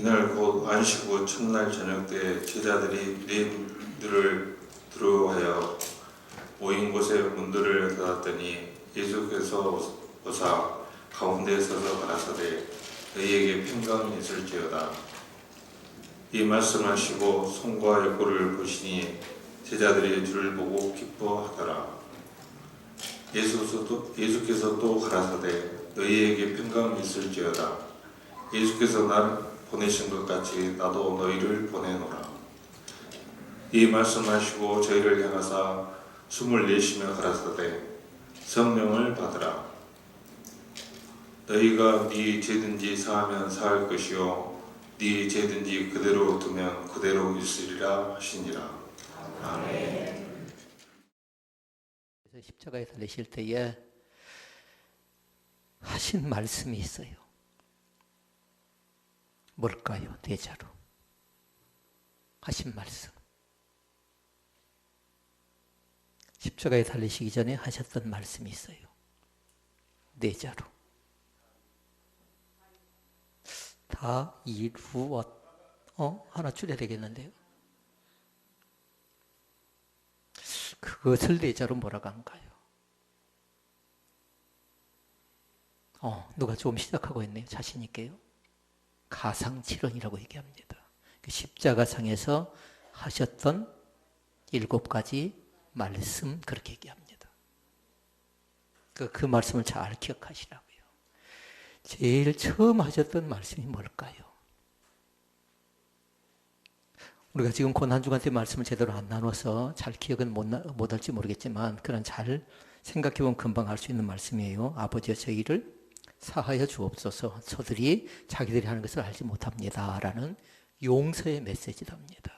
이날 곧 안식 후 첫날 저녁 때 제자들이 네 두려워하여 모인 곳에 문들을 닫았더니 예수께서 오사 가운데 서서 가라사대 너희에게 평강이 있을지어다. 이 말씀하시고 손과 얼굴을 보시니 제자들이 주를 보고 기뻐하더라. 예수께서 또 가라사대 너희에게 평강이 있을지어다. 예수께서 날 보내신 것 같이 나도 너희를 보내노라. 이 말씀하시고 저희를 향하사 숨을 내쉬며 가라사대 성령을 받으라. 너희가 네 죄든지 사하면 사할 것이요 네 죄든지 그대로 두면 그대로 있으리라 하시니라. 아멘. 십자가에 달리실 때에 하신 말씀이 있어요. 뭘까요? 대자로 하신 말씀. 십자가에 달리시기 전에 하셨던 말씀이 있어요. 대자로 다 이루었. 하나 줄여야 되겠는데요. 그것을 내자로 뭐라고 한가요? 누가 좀 시작하고 있네요. 자신 있게요. 가상칠언이라고 얘기합니다. 십자가상에서 하셨던 7가지 말씀 그렇게 얘기합니다. 그 말씀을 잘 기억하시라고요. 제일 처음 하셨던 말씀이 뭘까요? 우리가 지금 고난주간 때 말씀을 제대로 안 나눠서 잘 기억은 못 할지 모르겠지만 그런 잘 생각해보면 금방 알 수 있는 말씀이에요. 아버지여 저희를 사하여 주옵소서. 저들이 자기들이 하는 것을 알지 못합니다. 라는 용서의 메시지랍니다.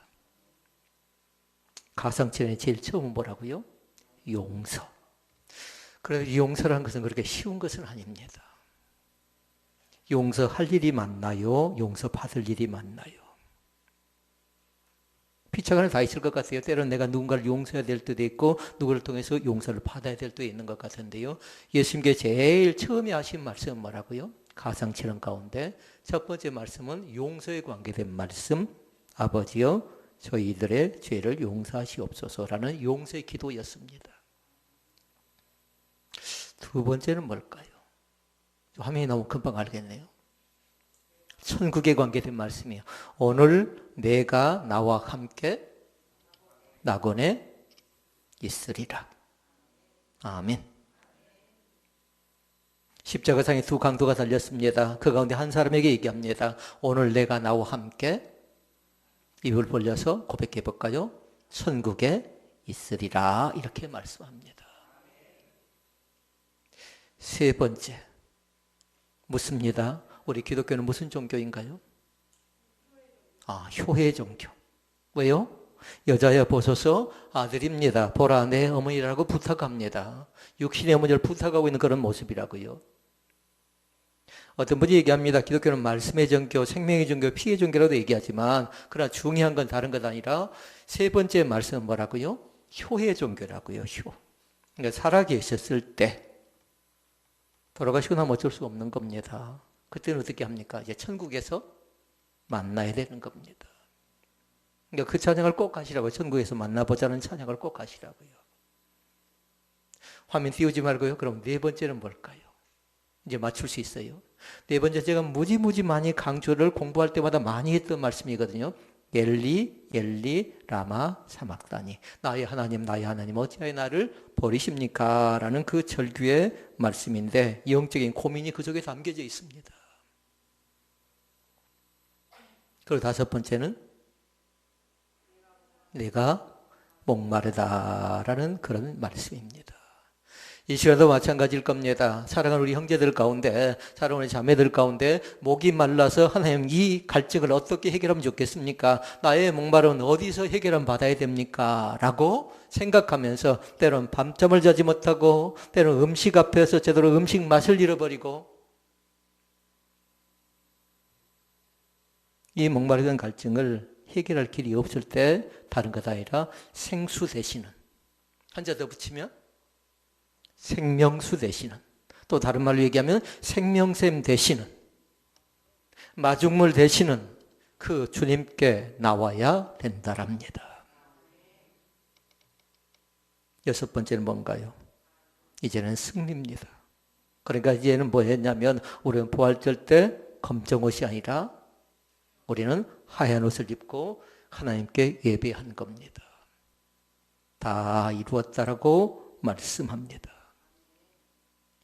가상칠언의 제일 처음은 뭐라고요? 용서. 그런데 용서라는 것은 그렇게 쉬운 것은 아닙니다. 용서할 일이 많나요? 용서받을 일이 많나요? 피차간에 다 있을 것 같아요. 때로는 내가 누군가를 용서해야 될 때도 있고 누구를 통해서 용서를 받아야 될 때도 있는 것 같은데요. 예수님께 제일 처음에 하신 말씀은 뭐라고요? 가상칠언 가운데 첫 번째 말씀은 용서에 관계된 말씀. 아버지여 저희들의 죄를 용서하시옵소서라는 용서의 기도였습니다. 두 번째는 뭘까요? 화면이 너무 금방 알겠네요. 천국에 관계된 말씀이에요. 오늘 내가 나와 함께 낙원에 있으리라. 아멘. 십자가상에 두 강도가 달렸습니다. 그 가운데 한 사람에게 얘기합니다. 오늘 내가 나와 함께 입을 벌려서 고백해 볼까요? 천국에 있으리라. 이렇게 말씀합니다. 세 번째 묻습니다. 우리 기독교는 무슨 종교인가요? 효의 종교. 왜요? 여자여 보소서 아들입니다. 보라 내 어머니라고 부탁합니다. 육신의 어머니를 부탁하고 있는 그런 모습이라고요. 어떤 분이 얘기합니다. 기독교는 말씀의 종교, 생명의 종교, 피의 종교라도 얘기하지만 그러나 중요한 건 다른 것 아니라 세 번째 말씀은 뭐라고요? 효의 종교라고요. 효. 그러니까 살아계셨을 때 돌아가시고 나면 어쩔 수 없는 겁니다. 그때는 어떻게 합니까? 이제 천국에서 만나야 되는 겁니다. 그러니까 그 찬양을 꼭 하시라고요. 천국에서 만나보자는 찬양을 꼭 하시라고요. 화면 띄우지 말고요. 그럼 네 번째는 뭘까요? 이제 맞출 수 있어요. 네 번째 제가 무지무지 많이 강조를 공부할 때마다 많이 했던 말씀이거든요. 엘리 엘리 라마 사막다니. 나의 하나님 어찌하여 나를 버리십니까? 라는 그 절규의 말씀인데 영적인 고민이 그 속에 담겨져 있습니다. 그리고 다섯 번째는 내가 목마르다라는 그런 말씀입니다. 이 시간도 마찬가지일 겁니다. 사랑하는 우리 형제들 가운데, 사랑하는 우리 자매들 가운데 목이 말라서 하나님 이 갈증을 어떻게 해결하면 좋겠습니까? 나의 목마름은 어디서 해결을 받아야 됩니까? 라고 생각하면서 때로는 밤잠을 자지 못하고 때로는 음식 앞에서 제대로 음식 맛을 잃어버리고 이 목마르던 갈증을 해결할 길이 없을 때 다른 것 아니라 생수 되시는, 한자 더 붙이면 생명수 되시는, 또 다른 말로 얘기하면 생명샘 되시는, 마중물 되시는 그 주님께 나와야 된다랍니다. 여섯 번째는 뭔가요? 이제는 승리입니다. 그러니까 이제는 뭐 했냐면 우리는 부활절 때 검정 옷이 아니라 우리는 하얀 옷을 입고 하나님께 예배한 겁니다. 다 이루었다라고 말씀합니다.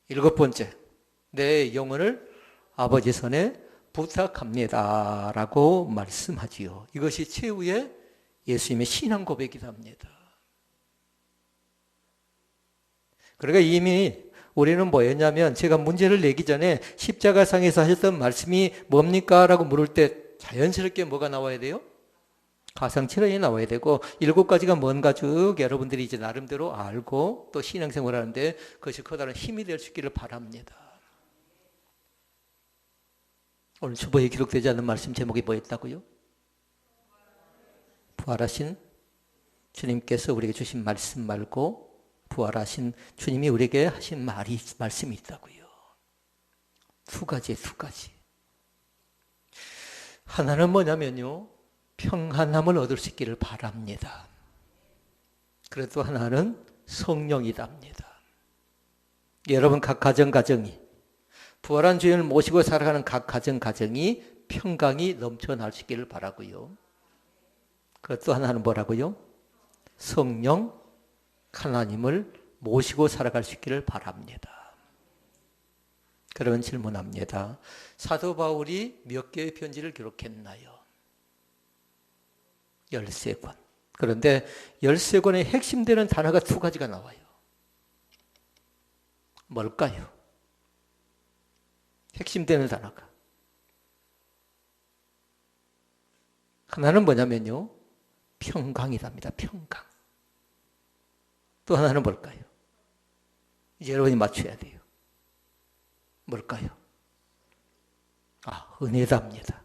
일곱 번째, 내 영혼을 아버지 손에 부탁합니다 라고 말씀하지요. 이것이 최후의 예수님의 신앙 고백이다 합니다. 그러니까 이미 우리는 뭐였냐면 제가 문제를 내기 전에 십자가상에서 하셨던 말씀이 뭡니까? 라고 물을 때 자연스럽게 뭐가 나와야 돼요? 가상칠언이 나와야 되고 일곱 가지가 뭔가 쭉 여러분들이 이제 나름대로 알고 또 신앙생활 하는데 그것이 커다란 힘이 될 수 있기를 바랍니다. 오늘 주보에 기록되지 않는 말씀 제목이 뭐였다고요? 부활하신 주님께서 우리에게 주신 말씀 말고 부활하신 주님이 우리에게 하신 말씀이 있다고요. 두 가지. 하나는 뭐냐면요. 평안함을 얻을 수 있기를 바랍니다. 그리고 또 하나는 성령이답니다. 여러분 각 가정이 부활한 주님을 모시고 살아가는 각 가정이 평강이 넘쳐날 수 있기를 바라고요. 그리고 또 하나는 뭐라고요? 성령 하나님을 모시고 살아갈 수 있기를 바랍니다. 그러면 질문합니다. 사도 바울이 몇 개의 편지를 기록했나요? 13권. 그런데 13권의 핵심되는 단어가 두 가지가 나와요. 뭘까요? 핵심되는 단어가. 하나는 뭐냐면요. 평강이랍니다. 평강. 또 하나는 뭘까요? 이제 여러분이 맞춰야 돼요. 뭘까요? 은혜답니다.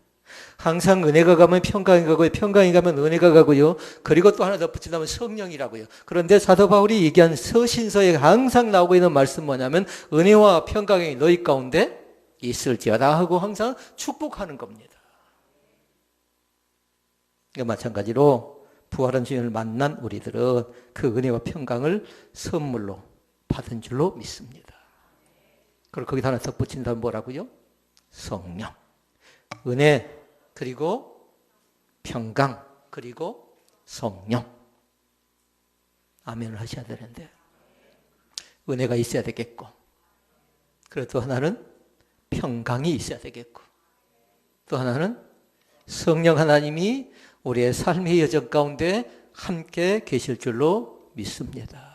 항상 은혜가 가면 평강이 가고요. 평강이 가면 은혜가 가고요. 그리고 또 하나 덧붙인다면 성령이라고요. 그런데 사도 바울이 얘기한 서신서에 항상 나오고 있는 말씀 뭐냐면 은혜와 평강이 너희 가운데 있을지어다 하고 항상 축복하는 겁니다. 그러니까 마찬가지로 부활한 주님을 만난 우리들은 그 은혜와 평강을 선물로 받은 줄로 믿습니다. 그리고 거기다 하나 덧붙인다면 뭐라고요? 성령. 은혜, 그리고 평강, 그리고 성령. 아멘을 하셔야 되는데 은혜가 있어야 되겠고 그리고 또 하나는 평강이 있어야 되겠고 또 하나는 성령 하나님이 우리의 삶의 여정 가운데 함께 계실 줄로 믿습니다.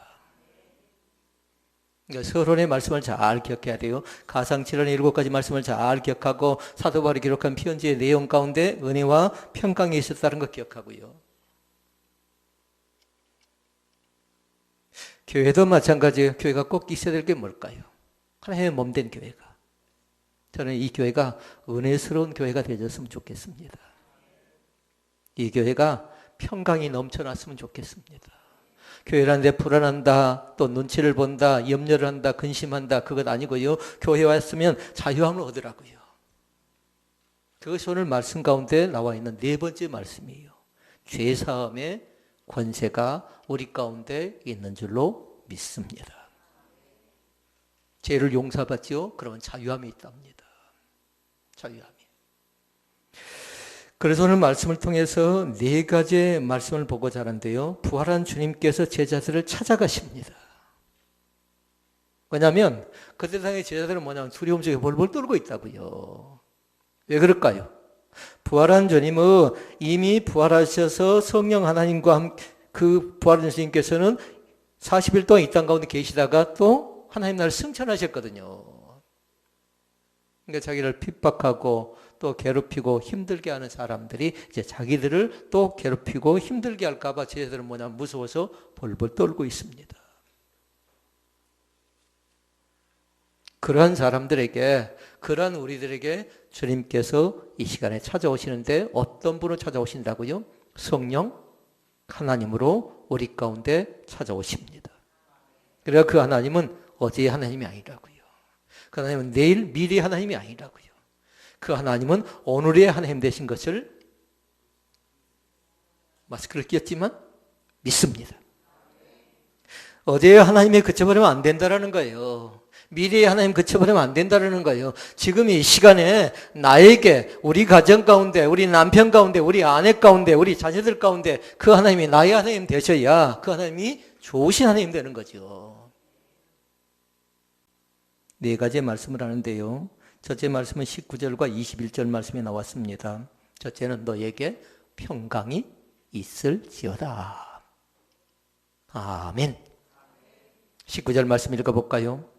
그러니까 서론의 말씀을 잘 기억해야 돼요. 가상칠언의 7가지 말씀을 잘 기억하고 사도 바울이 기록한 편지의 내용 가운데 은혜와 평강이 있었다는 것 기억하고요. 교회도 마찬가지예요. 교회가 꼭 있어야 될 게 뭘까요? 하나님의 몸된 교회가. 저는 이 교회가 은혜스러운 교회가 되었으면 좋겠습니다. 이 교회가 평강이 넘쳐났으면 좋겠습니다. 교회라는 데 불안한다, 또 눈치를 본다, 염려를 한다, 근심한다, 그것 아니고요. 교회 왔으면 자유함을 얻으라고요. 그것이 오늘 말씀 가운데 나와 있는 네 번째 말씀이에요. 죄사함의 권세가 우리 가운데 있는 줄로 믿습니다. 죄를 용서받지요? 그러면 자유함이 있답니다. 자유함이. 그래서 오늘 말씀을 통해서 네 가지의 말씀을 보고자 하는데요. 부활한 주님께서 제자들을 찾아가십니다. 왜냐하면 그 세상의 제자들은 뭐냐면 두려움 속에 벌벌 떨고 있다고요. 왜 그럴까요? 부활한 주님은 이미 부활하셔서 성령 하나님과 함께 그 부활한 주님께서는 40일 동안 이 땅 가운데 계시다가 또 하나님 나라를 승천하셨거든요. 그러니까 자기를 핍박하고 또 괴롭히고 힘들게 하는 사람들이 이제 자기들을 또 괴롭히고 힘들게 할까봐 제자들은 뭐냐면 무서워서 벌벌 떨고 있습니다. 그러한 사람들에게, 그러한 우리들에게 주님께서 이 시간에 찾아오시는데 어떤 분으로 찾아오신다고요? 성령 하나님으로 우리 가운데 찾아오십니다. 그래서 그 하나님은 어제의 하나님이 아니라고요. 그 하나님은 내일, 미래의 하나님이 아니라고요. 그 하나님은 오늘의 하나님 되신 것을 마스크를 끼었지만 믿습니다. 어제의 하나님에 그쳐버리면 안 된다라는 거예요. 미래의 하나님 그쳐버리면 안 된다라는 거예요. 지금 이 시간에 나에게, 우리 가정 가운데, 우리 남편 가운데, 우리 아내 가운데, 우리 자녀들 가운데 그 하나님이 나의 하나님 되셔야 그 하나님이 좋으신 하나님 되는 거죠. 네 가지의 말씀을 하는데요. 첫째 말씀은 19절과 21절 말씀에 나왔습니다. 첫째는 너에게 평강이 있을지어다. 아멘. 19절 말씀 읽어볼까요?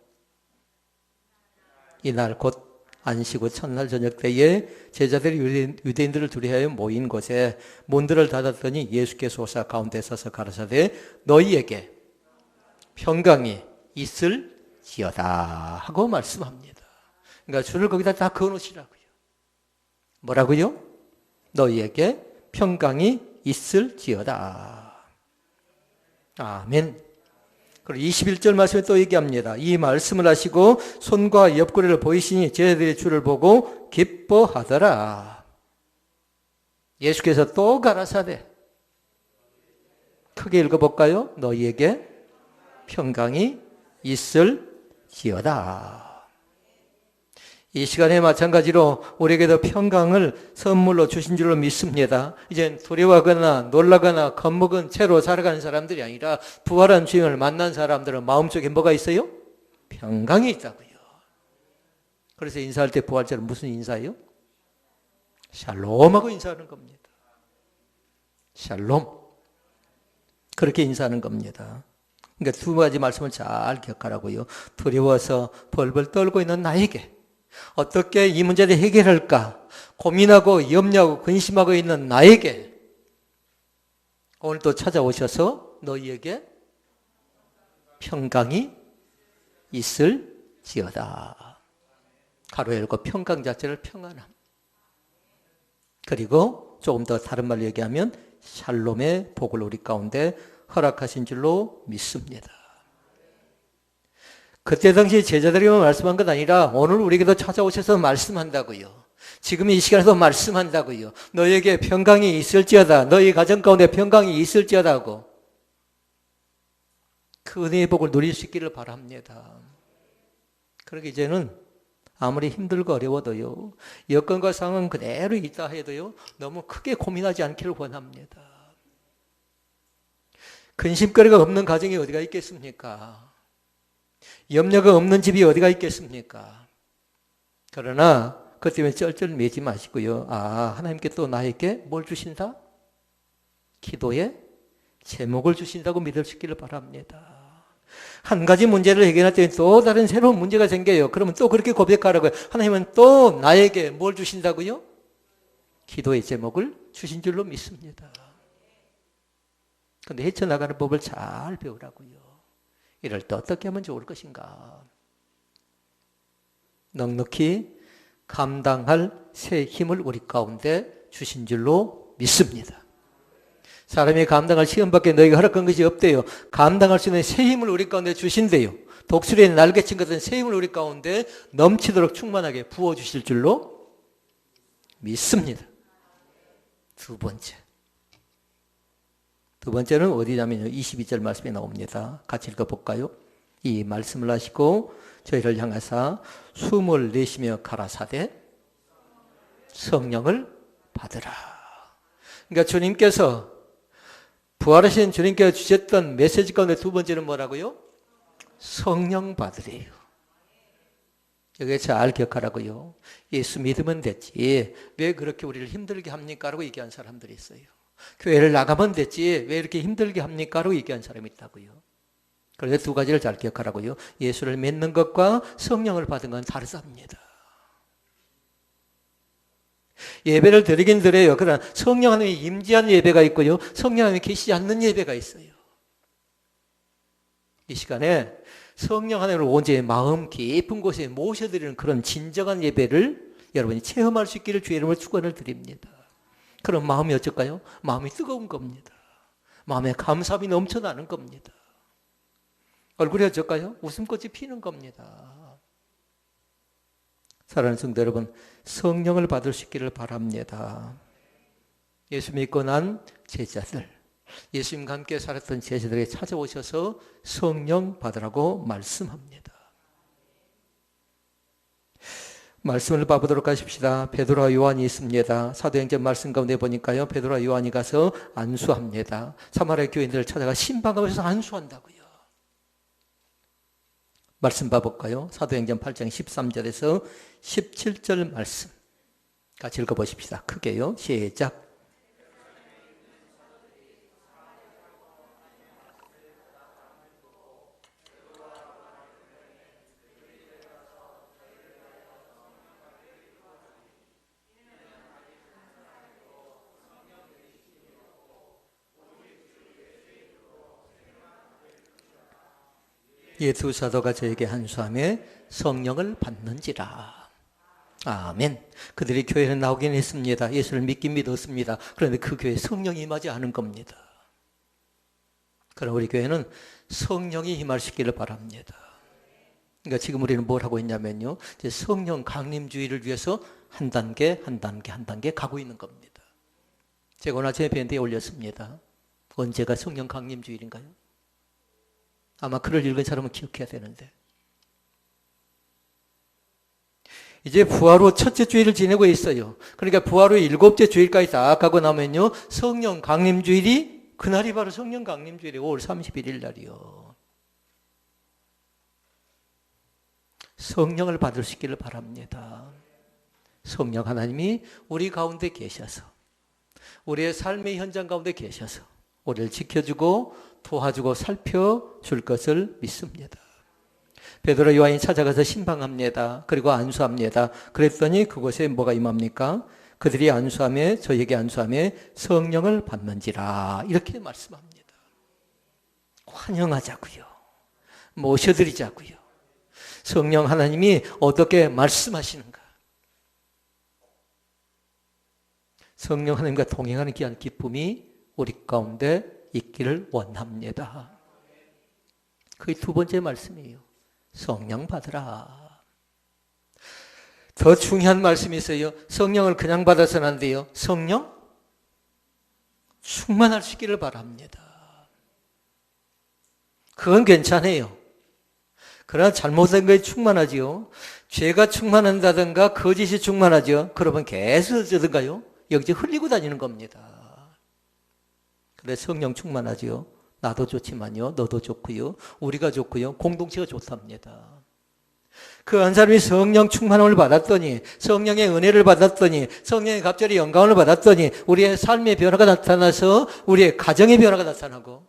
이날 곧 안식 후 첫날 저녁 때에 제자들이 유대인들을 두려워하여 모인 곳에 문들을 닫았더니 예수께서 오사 가운데 서서 가라사대 너희에게 평강이 있을지어다 하고 말씀합니다. 그러니까 줄을 거기다 다 그어놓으시라고요. 뭐라고요? 너희에게 평강이 있을지어다. 아멘. 그리고 21절 말씀에 또 얘기합니다. 이 말씀을 하시고 손과 옆구리를 보이시니 제자들이 주를 보고 기뻐하더라. 예수께서 또 가라사대 크게 읽어볼까요? 너희에게 평강이 있을지어다. 이 시간에 마찬가지로 우리에게도 평강을 선물로 주신 줄로 믿습니다. 이제 두려워하거나 놀라거나 겁먹은 채로 살아가는 사람들이 아니라 부활한 주님을 만난 사람들은 마음속에 뭐가 있어요? 평강이 있다고요. 그래서 인사할 때 부활절은 무슨 인사예요? 샬롬하고 인사하는 겁니다. 샬롬. 그렇게 인사하는 겁니다. 그러니까 두 가지 말씀을 잘 기억하라고요. 두려워서 벌벌 떨고 있는 나에게 어떻게 이 문제를 해결할까 고민하고 염려하고 근심하고 있는 나에게 오늘 또 찾아오셔서 너희에게 평강이 있을지어다. 가로 열고 평강 자체를 평안함. 그리고 조금 더 다른 말로 얘기하면 샬롬의 복을 우리 가운데 허락하신 줄로 믿습니다. 그때 당시 제자들이만 말씀한 것 아니라 오늘 우리에게도 찾아오셔서 말씀한다고요. 지금 이 시간에도 말씀한다고요. 너에게 평강이 있을지어다. 너희 가정 가운데 평강이 있을지어다 하고 그 은혜의 복을 누릴 수 있기를 바랍니다. 그러기 이제는 아무리 힘들고 어려워도요. 여건과 상황은 그대로 있다 해도요. 너무 크게 고민하지 않기를 원합니다. 근심거리가 없는 가정이 어디가 있겠습니까? 염려가 없는 집이 어디가 있겠습니까? 그러나 그것 때문에 쩔쩔 매지 마시고요. 하나님께 또 나에게 뭘 주신다? 기도의 제목을 주신다고 믿을 수 있기를 바랍니다. 한 가지 문제를 해결할 때 또 다른 새로운 문제가 생겨요. 그러면 또 그렇게 고백하라고요. 하나님은 또 나에게 뭘 주신다고요? 기도의 제목을 주신 줄로 믿습니다. 그런데 헤쳐나가는 법을 잘 배우라고요. 이럴 때 어떻게 하면 좋을 것인가? 넉넉히 감당할 새 힘을 우리 가운데 주신 줄로 믿습니다. 사람이 감당할 시험밖에 너희가 허락한 것이 없대요. 감당할 수 있는 새 힘을 우리 가운데 주신대요. 독수리의 날개친 같은 새 힘을 우리 가운데 넘치도록 충만하게 부어주실 줄로 믿습니다. 두 번째는 어디냐면요. 22절 말씀에 나옵니다. 같이 읽어볼까요? 이 말씀을 하시고 저희를 향하사 숨을 내쉬며 가라사대 성령을 받으라. 그러니까 주님께서 부활하신 주님께서 주셨던 메시지 가운데 두 번째는 뭐라고요? 성령 받으래요. 여기 잘 기억하라고요. 예수 믿으면 됐지 왜 그렇게 우리를 힘들게 합니까? 라고 얘기한 사람들이 있어요. 교회를 나가면 됐지 왜 이렇게 힘들게 합니까? 라고 얘기한 사람이 있다고요. 그래서 두 가지를 잘 기억하라고요. 예수를 믿는 것과 성령을 받은 건 다르답니다. 예배를 드리긴 드려요. 그러나 성령 하나님이 임재한 예배가 있고요. 성령 하나님이 계시지 않는 예배가 있어요. 이 시간에 성령 하나님을 온전히 마음 깊은 곳에 모셔드리는 그런 진정한 예배를 여러분이 체험할 수 있기를 주의 이름으로 축원을 드립니다. 그런 마음이 어쩔까요? 마음이 뜨거운 겁니다. 마음에 감사함이 넘쳐나는 겁니다. 얼굴이 어쩔까요? 웃음꽃이 피는 겁니다. 사랑하는 성도 여러분, 성령을 받을 수 있기를 바랍니다. 예수 믿고 난 제자들, 예수님과 함께 살았던 제자들에게 찾아오셔서 성령 받으라고 말씀합니다. 말씀을 봐보도록 하십시다. 베드로와 요한이 있습니다. 사도행전 말씀 가운데 보니까요, 베드로와 요한이 가서 안수합니다. 사마리아 교인들을 찾아가 신방하면서 안수한다고요. 말씀 봐볼까요? 사도행전 8장 13절에서 17절 말씀 같이 읽어보십시다. 크게요. 시작. 이 두 사도가 저에게 안수하며 성령을 받는지라. 아멘. 그들이 교회에 나오긴 했습니다. 예수를 믿긴 믿었습니다. 그런데 그 교회에 성령이 임하지 않은 겁니다. 그러나 우리 교회는 성령이 임하시기를 바랍니다. 그러니까 지금 우리는 뭘 하고 있냐면요, 이제 성령 강림주의를 위해서 한 단계 가고 있는 겁니다. 제가 오늘 아침에 밴드에 올렸습니다. 언제가 성령 강림주일인가요? 아마 글을 읽은 사람은 기억해야 되는데, 이제 부활 후 첫째 주일을 지내고 있어요. 그러니까 부활 후 일곱째 주일까지 다 가고 나면요, 성령 강림주일이, 그날이 바로 성령 강림주일이에요. 5월 31일 날이요. 성령을 받을 수 있기를 바랍니다. 성령 하나님이 우리 가운데 계셔서, 우리의 삶의 현장 가운데 계셔서 우리를 지켜주고 도와주고 살펴줄 것을 믿습니다. 베드로 요한이 찾아가서 신방합니다. 그리고 안수합니다. 그랬더니 그곳에 뭐가 임합니까? 그들이 안수하며 저에게 안수하며 성령을 받는지라, 이렇게 말씀합니다. 환영하자고요. 모셔드리자고요. 성령 하나님이 어떻게 말씀하시는가? 성령 하나님과 동행하는 귀한 기쁨이 우리 가운데 있기를 원합니다. 그게 두 번째 말씀이에요. 성령 받으라. 더 중요한 말씀이 있어요. 성령을 그냥 받아서는 안 돼요. 성령 충만하시기를 바랍니다. 그건 괜찮아요. 그러나 잘못된 거에 충만하지요. 죄가 충만한다든가 거짓이 충만하죠. 그러면 계속 어쩌든가요? 여기저기 흘리고 다니는 겁니다. 근데 성령 충만하지요. 나도 좋지만요, 너도 좋고요, 우리가 좋고요, 공동체가 좋답니다. 그 한 사람이 성령 충만함을 받았더니, 성령의 은혜를 받았더니, 성령의 갑자기 영광을 받았더니 우리의 삶의 변화가 나타나서 우리의 가정의 변화가 나타나고,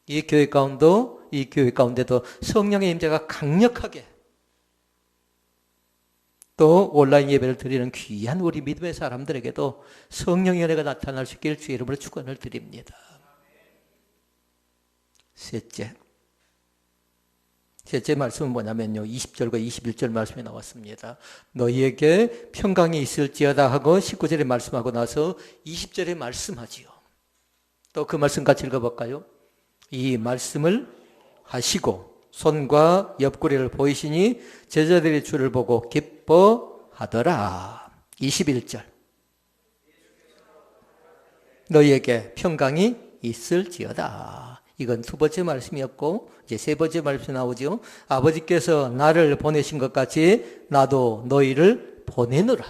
이 교회 가운데도 성령의 임재가 강력하게, 또 온라인 예배를 드리는 귀한 우리 믿음의 사람들에게도 성령의 은혜가 나타날 수 있기를 주의 이름으로 축원을 드립니다. 셋째 말씀은 뭐냐면요, 20절과 21절 말씀이 나왔습니다. 너희에게 평강이 있을지어다 하고 19절에 말씀하고 나서 20절에 말씀하지요. 또 그 말씀 같이 읽어볼까요? 이 말씀을 하시고 손과 옆구리를 보이시니 제자들이 주를 보고 기뻐하더라. 21절. 너희에게 평강이 있을지어다. 이건 두 번째 말씀이었고, 이제 세 번째 말씀이 나오죠. 아버지께서 나를 보내신 것 같이 나도 너희를 보내노라.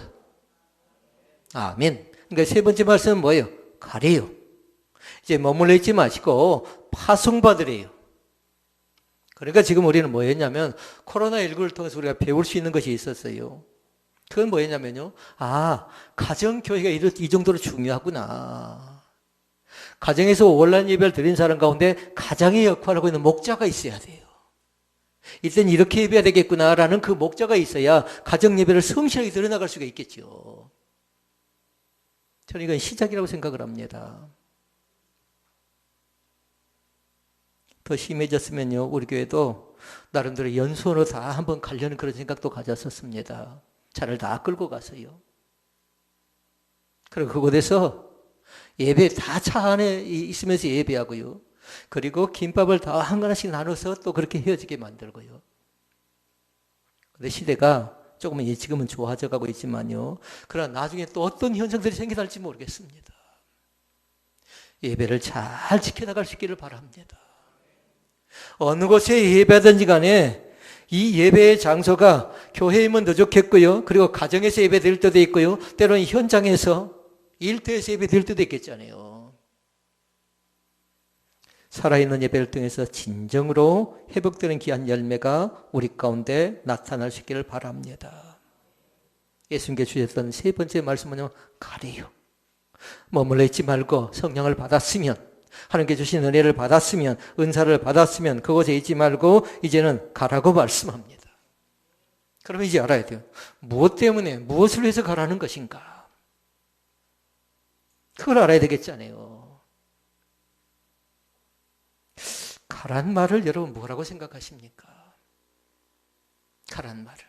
아멘. 그러니까 세 번째 말씀은 뭐예요? 가래요. 이제 머물러 있지 마시고 파송받으래요. 그러니까 지금 우리는 뭐였냐면, 코로나19를 통해서 우리가 배울 수 있는 것이 있었어요. 그건 뭐였냐면요, 가정교회가 이 정도로 중요하구나. 가정에서 온라인 예배를 드린 사람 가운데 가장의 역할을 하고 있는 목자가 있어야 돼요. 이때는 이렇게 예배해야 되겠구나라는 그 목자가 있어야 가정 예배를 성실하게 드려나갈 수가 있겠죠. 저는 이건 시작이라고 생각을 합니다. 더 심해졌으면요, 우리 교회도 나름대로 연수원으로 다 한번 가려는 그런 생각도 가졌었습니다. 차를 다 끌고 가서요. 그리고 그곳에서 예배 다 차 안에 있으면서 예배하고요. 그리고 김밥을 다 한 그릇씩 나눠서 또 그렇게 헤어지게 만들고요. 근데 시대가 조금은 지금은 좋아져 가고 있지만요. 그러나 나중에 또 어떤 현상들이 생겨날지 모르겠습니다. 예배를 잘 지켜나갈 수 있기를 바랍니다. 어느 곳에 예배하든지 간에 이 예배의 장소가 교회이면 더 좋겠고요. 그리고 가정에서 예배 드릴 때도 있고요. 때로는 현장에서 일터에서 예배 드릴 때도 있겠잖아요. 살아있는 예배를 통해서 진정으로 회복되는 귀한 열매가 우리 가운데 나타날 수 있기를 바랍니다. 예수님께 주셨던 세 번째 말씀은요, 가래요. 머물러 있지 말고 성령을 받았으면, 하나님께 주신 은혜를 받았으면, 은사를 받았으면 그곳에 있지 말고 이제는 가라고 말씀합니다. 그러면 이제 알아야 돼요. 무엇 때문에, 무엇을 위해서 가라는 것인가? 그걸 알아야 되겠잖아요. 가란 말을 여러분 뭐라고 생각하십니까? 가란 말을.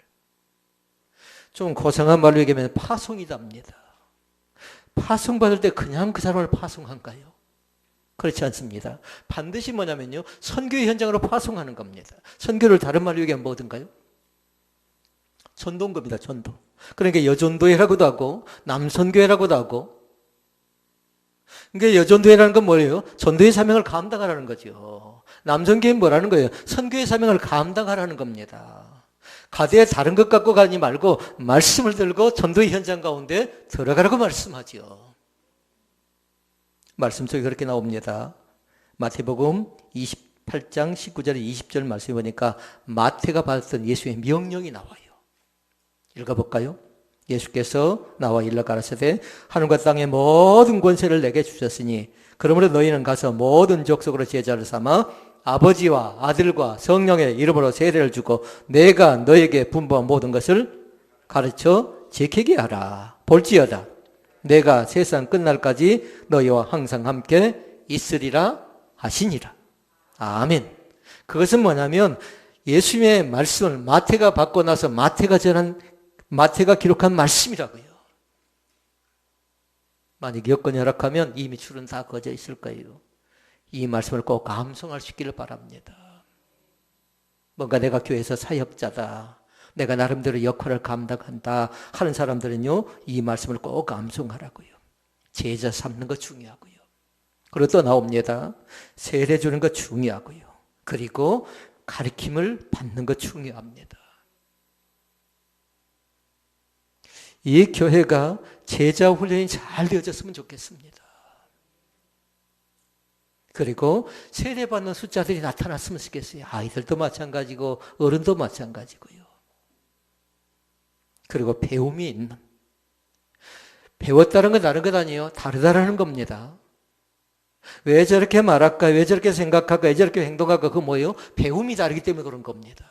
좀 고상한 말로 얘기하면 파송이답니다. 파송받을 때 그냥 그 사람을 파송한가요? 그렇지 않습니다. 반드시 뭐냐면요, 선교의 현장으로 파송하는 겁니다. 선교를 다른 말로 얘기하면 뭐든가요? 전도인 겁니다. 전도. 그러니까 여전도회라고도 하고 남선교회라고도 하고. 그러니까 여전도회라는 건 뭐예요? 전도의 사명을 감당하라는 거죠. 남선교회는 뭐라는 거예요? 선교의 사명을 감당하라는 겁니다. 가대에 다른 것 갖고 가지 말고 말씀을 들고 전도의 현장 가운데 들어가라고 말씀하죠. 말씀 속에 그렇게 나옵니다. 마태복음 28장 19절에 20절 말씀해 보니까 마태가 받았던 예수의 명령이 나와요. 읽어볼까요? 예수께서 나와 일러 가라사대 하늘과 땅의 모든 권세를 내게 주셨으니 그러므로 너희는 가서 모든 족속으로 제자를 삼아 아버지와 아들과 성령의 이름으로 세례를 주고 내가 너에게 분부한 모든 것을 가르쳐 지키게 하라. 볼지어다 내가 세상 끝날까지 너희와 항상 함께 있으리라 하시니라. 아멘. 그것은 뭐냐면 예수님의 말씀을 마태가 받고 나서 마태가 기록한 말씀이라고요. 만약 여건이 허락하면 이미 줄은 다 거져 있을 거예요. 이 말씀을 꼭 감성할 수 있기를 바랍니다. 뭔가 내가 교회에서 사역자다, 내가 나름대로 역할을 감당한다 하는 사람들은요, 이 말씀을 꼭 감성하라고요. 제자 삼는 거 중요하고요. 그리고 또 나옵니다. 세례 주는 거 중요하고요. 그리고 가르침을 받는 거 중요합니다. 이 교회가 제자 훈련이 잘 되어졌으면 좋겠습니다. 그리고 세례받는 숫자들이 나타났으면 좋겠어요. 아이들도 마찬가지고 어른도 마찬가지고요. 그리고 배움이 있는, 배웠다는 건 다른 것 아니에요. 다르다라는 겁니다. 왜 저렇게 말할까? 왜 저렇게 생각할까? 왜 저렇게 행동할까? 그거 뭐예요? 배움이 다르기 때문에 그런 겁니다.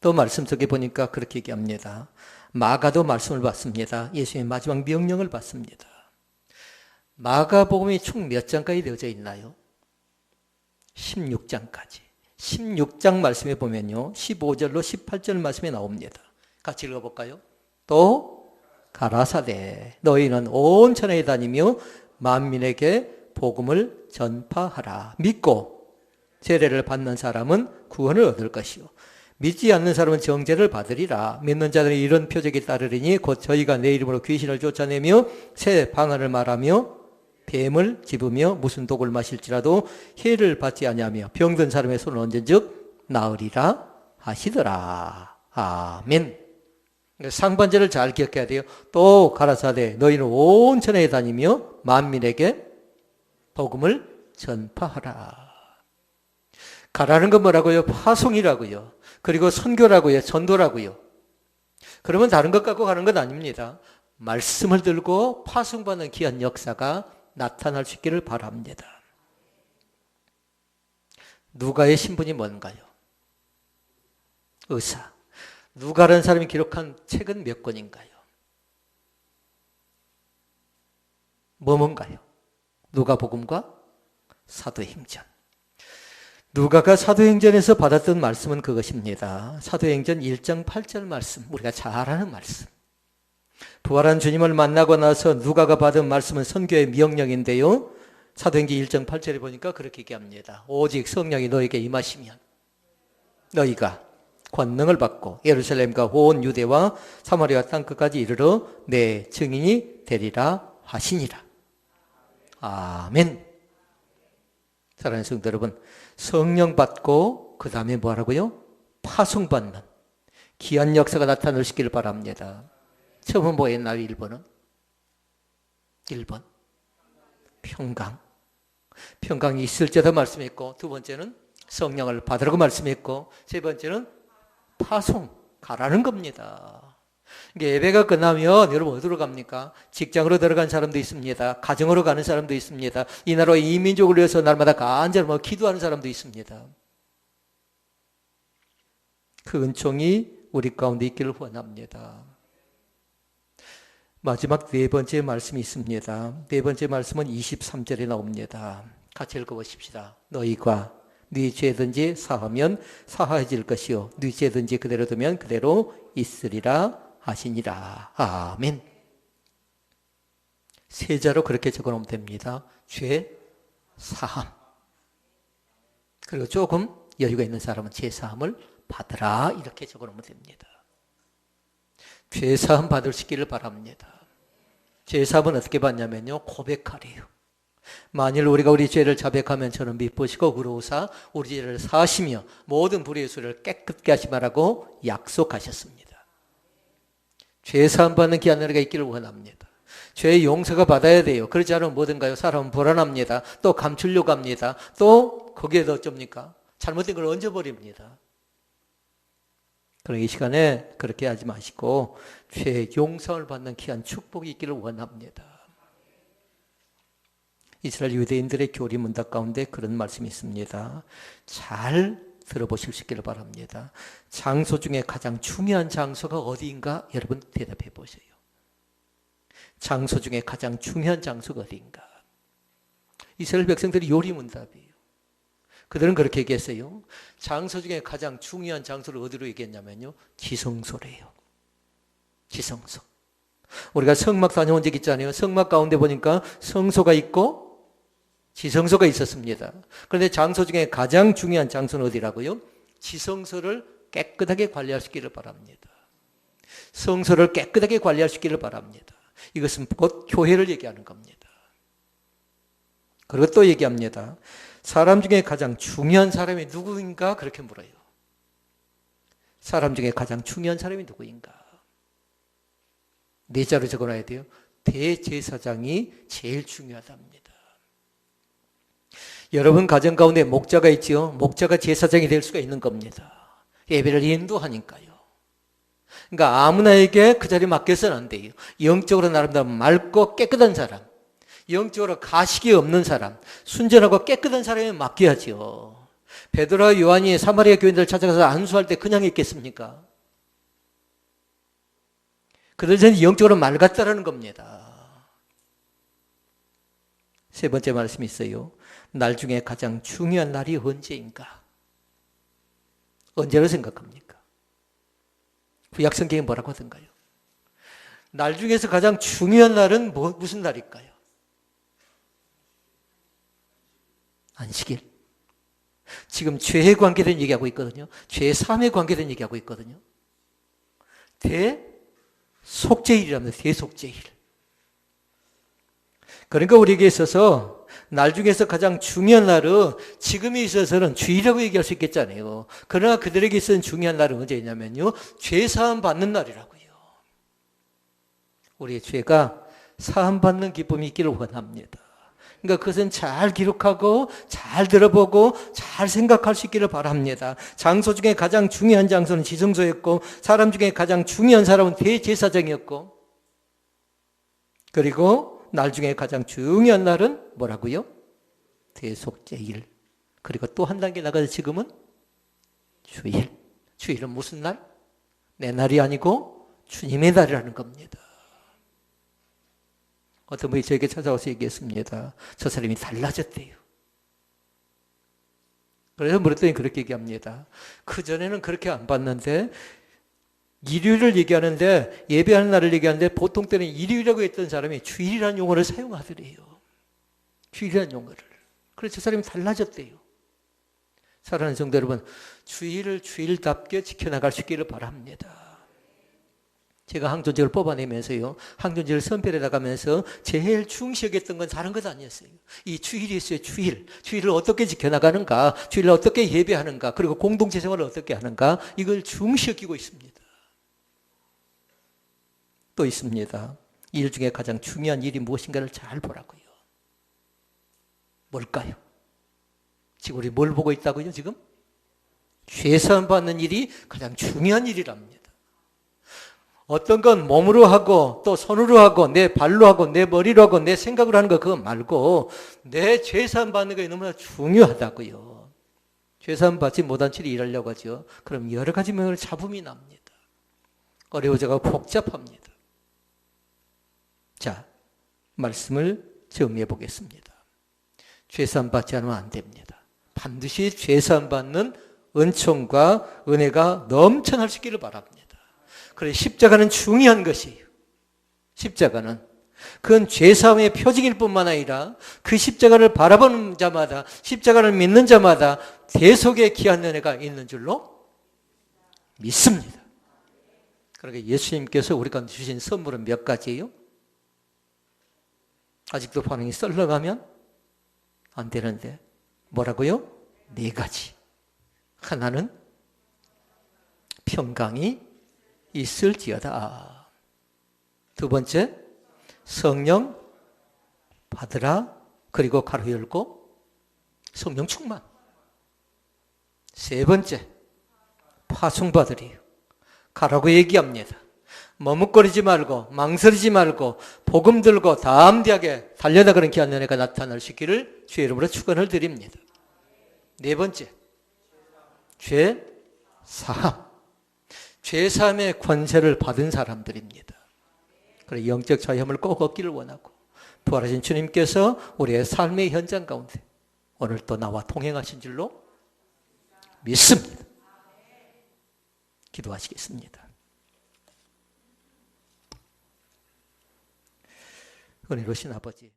또 말씀 속에 보니까 그렇게 얘기합니다. 마가도 말씀을 받습니다. 예수님의 마지막 명령을 받습니다. 마가복음이 총 몇 장까지 되어져 있나요? 16장까지. 16장 말씀에 보면요, 15절로 18절 말씀에 나옵니다. 같이 읽어볼까요? 또 가라사대 너희는 온 천하에 다니며 만민에게 복음을 전파하라. 믿고 세례를 받는 사람은 구원을 얻을 것이요 믿지 않는 사람은 정죄를 받으리라. 믿는 자들이 이런 표적이 따르리니 곧 저희가 내 이름으로 귀신을 쫓아내며 새 방언을 말하며 뱀을 집으며 무슨 독을 마실지라도 해를 받지 아니하며 병든 사람의 손을 얹은즉 나으리라 하시더라. 아멘. 상반절을 잘 기억해야 돼요. 또 가라사대 너희는 온 천하에 다니며 만민에게 복음을 전파하라. 가라는 건 뭐라고요? 파송이라고요. 그리고 선교라고요. 전도라고요. 그러면 다른 것 갖고 가는 건 아닙니다. 말씀을 들고 파송받는 귀한 역사가 나타날 수 있기를 바랍니다. 누가의 신분이 뭔가요? 의사. 누가라는 사람이 기록한 책은 몇 권인가요? 뭔가요? 누가복음과 사도행전. 누가가 사도행전에서 받았던 말씀은 그것입니다. 사도행전 1장 8절 말씀, 우리가 잘 아는 말씀. 부활한 주님을 만나고 나서 누가가 받은 말씀은 선교의 명령인데요. 사도행전 1장 8절에 보니까 그렇게 얘기합니다. 오직 성령이 너에게 임하시면 너희가 권능을 받고 예루살렘과 온 유대와 사마리아 땅끝까지 이르러 내 증인이 되리라 하시니라. 아멘. 사랑하는 성도 여러분, 성령 받고 그 다음에 뭐 하라고요? 파송받는 귀한 역사가 나타날 수 있기를 바랍니다. 처음은 뭐였나요? 1번은? 1번 평강. 평강이 있을 때도 말씀했고, 두 번째는 성령을 받으라고 말씀했고, 세 번째는 파송, 가라는 겁니다. 예배가 끝나면 여러분 어디로 갑니까? 직장으로 들어간 사람도 있습니다. 가정으로 가는 사람도 있습니다. 이 나라 이민족을 위해서 날마다 간절히 기도하는 사람도 있습니다. 그 은총이 우리 가운데 있기를 원합니다. 마지막 네 번째 말씀이 있습니다. 네 번째 말씀은 23절에 나옵니다. 같이 읽어보십시다. 너희가 네 죄든지 사하면 사하해질 것이요 네 죄든지 그대로 두면 그대로 있으리라 하시니라. 아멘. 세자로 그렇게 적어놓으면 됩니다. 죄 사함. 그리고 조금 여유가 있는 사람은 죄 사함을 받으라 이렇게 적어놓으면 됩니다. 죄 사함 받을 수 있기를 바랍니다. 죄 사함은 어떻게 받냐면요, 고백하래요. 만일 우리가 우리 죄를 자백하면 저는 미쁘시고 의로우사 우리 죄를 사하시며 모든 불의의 수를 깨끗게 하시마라고 약속하셨습니다. 죄 사함 받는 귀한 은혜가 있기를 원합니다. 죄의 용서가 받아야 돼요. 그렇지 않으면 뭐든가요? 사람은 불안합니다. 또 감추려고 합니다. 또 거기에 더 어쩝니까? 잘못된 걸 얹어버립니다. 그럼 이 시간에 그렇게 하지 마시고 죄의 용서를 받는 귀한 축복이 있기를 원합니다. 이스라엘 유대인들의 교리 문답 가운데 그런 말씀이 있습니다. 잘 들어보실 수 있기를 바랍니다. 장소 중에 가장 중요한 장소가 어디인가? 여러분 대답해 보세요. 장소 중에 가장 중요한 장소가 어디인가? 이스라엘 백성들이 요리 문답이에요. 그들은 그렇게 얘기했어요. 장소 중에 가장 중요한 장소를 어디로 얘기했냐면요, 지성소래요. 지성소. 우리가 성막 다녀온 적 있잖아요. 성막 가운데 보니까 성소가 있고 지성소가 있었습니다. 그런데 장소 중에 가장 중요한 장소는 어디라고요? 지성소를 깨끗하게 관리할 수 있기를 바랍니다. 성소를 깨끗하게 관리할 수 있기를 바랍니다. 이것은 곧 교회를 얘기하는 겁니다. 그리고 또 얘기합니다. 사람 중에 가장 중요한 사람이 누구인가? 그렇게 물어요. 사람 중에 가장 중요한 사람이 누구인가? 네 자로 적어놔야 돼요. 대제사장이 제일 중요하답니다. 여러분 가정 가운데 목자가 있지요. 목자가 제사장이 될 수가 있는 겁니다. 예배를 인도하니까요. 그러니까 아무나에게 그 자리 맡겨서는 안 돼요. 영적으로 나름대로 맑고 깨끗한 사람, 영적으로 가식이 없는 사람, 순전하고 깨끗한 사람에 맡겨야죠. 베드로와 요한이 사마리아 교인들을 찾아가서 안수할 때 그냥 있겠습니까? 그들은 영적으로 맑았다라는 겁니다. 세 번째 말씀이 있어요. 날 중에 가장 중요한 날이 언제인가? 언제로 생각합니까? 구약 성경이 뭐라고 하던가요? 날 중에서 가장 중요한 날은 무슨 날일까요? 안식일. 지금 죄에 관계된 얘기하고 있거든요. 죄 사함에 관계된 얘기하고 있거든요. 대속죄일이랍니다. 대속죄일. 그러니까 우리에게 있어서 날 중에서 가장 중요한 날은 지금에 있어서는 주일이라고 얘기할 수 있겠잖아요. 그러나 그들에게 있어서는 중요한 날은 언제냐면요, 죄 사함 받는 날이라고요. 우리의 죄가 사함 받는 기쁨이 있기를 원합니다. 그러니까 그것은 잘 기록하고 잘 들어보고 잘 생각할 수 있기를 바랍니다. 장소 중에 가장 중요한 장소는 지성소였고, 사람 중에 가장 중요한 사람은 대제사장이었고, 그리고 날 중에 가장 중요한 날은 뭐라고요? 대속죄일. 그리고 또 한 단계 나가서 지금은 주일. 주일은 무슨 날? 내 날이 아니고 주님의 날이라는 겁니다. 어떤 분이 저에게 찾아와서 얘기했습니다. 저 사람이 달라졌대요. 그래서 물었더니 그렇게 얘기합니다. 그전에는 그렇게 안 봤는데 일요일을 얘기하는데, 예배하는 날을 얘기하는데 보통 때는 일요일이라고 했던 사람이 주일이라는 용어를 사용하더래요. 주일이라는 용어를. 그래서 저 사람이 달라졌대요. 사랑하는 성도 여러분, 주일을 주일답게 지켜나갈 수 있기를 바랍니다. 제가 항존직을 뽑아내면서요, 항존직을 선별해 나가면서 제일 중시하겠던 건 다른 것 아니었어요. 이 주일이 있어요, 주일. 주일을 어떻게 지켜나가는가, 주일을 어떻게 예배하는가, 그리고 공동체 생활을 어떻게 하는가, 이걸 중시하고 있습니다. 또 있습니다. 일 중에 가장 중요한 일이 무엇인가를 잘 보라고요. 뭘까요? 지금 우리 뭘 보고 있다고요, 지금? 죄사함 받는 일이 가장 중요한 일이랍니다. 어떤 건 몸으로 하고 또 손으로 하고 내 발로 하고 내 머리로 하고 내 생각으로 하는 거 그거 말고 내 죄사함 받는 게 너무나 중요하다고요. 죄사함 받지 못한 채로 일하려고 하죠. 그럼 여러 가지 면으로 잡음이 납니다. 어려워져가 복잡합니다. 자, 말씀을 정리해 보겠습니다. 죄사함 받지 않으면 안 됩니다. 반드시 죄사함 받는 은총과 은혜가 넘쳐날 수 있기를 바랍니다. 그래, 십자가는 중요한 것이에요. 십자가는. 그건 죄사함의 표징일 뿐만 아니라 그 십자가를 바라보는 자마다, 십자가를 믿는 자마다 대속의 귀한 은혜가 있는 줄로 믿습니다. 그러니까 예수님께서 우리가 주신 선물은 몇 가지예요? 아직도 반응이 썰렁하면 안 되는데 뭐라고요? 4가지. 하나는 평강이 있을지어다. 두 번째, 성령 받으라. 그리고 가로 열고 성령 충만. 세 번째, 파송 받으리요. 가라고 얘기합니다. 머뭇거리지 말고 망설이지 말고 복음 들고 담대하게 달려나가는 귀한 은혜가 나타날 수 있기를 주의 이름으로 축원을 드립니다. 네 번째, 죄 사함. 죄 사함의 권세를 받은 사람들입니다. 그래, 영적 자유함을 꼭 얻기를 원하고 부활하신 주님께서 우리의 삶의 현장 가운데 오늘 또 나와 동행하신 줄로 믿습니다. 기도하시겠습니다. 은혜로우신 아버지,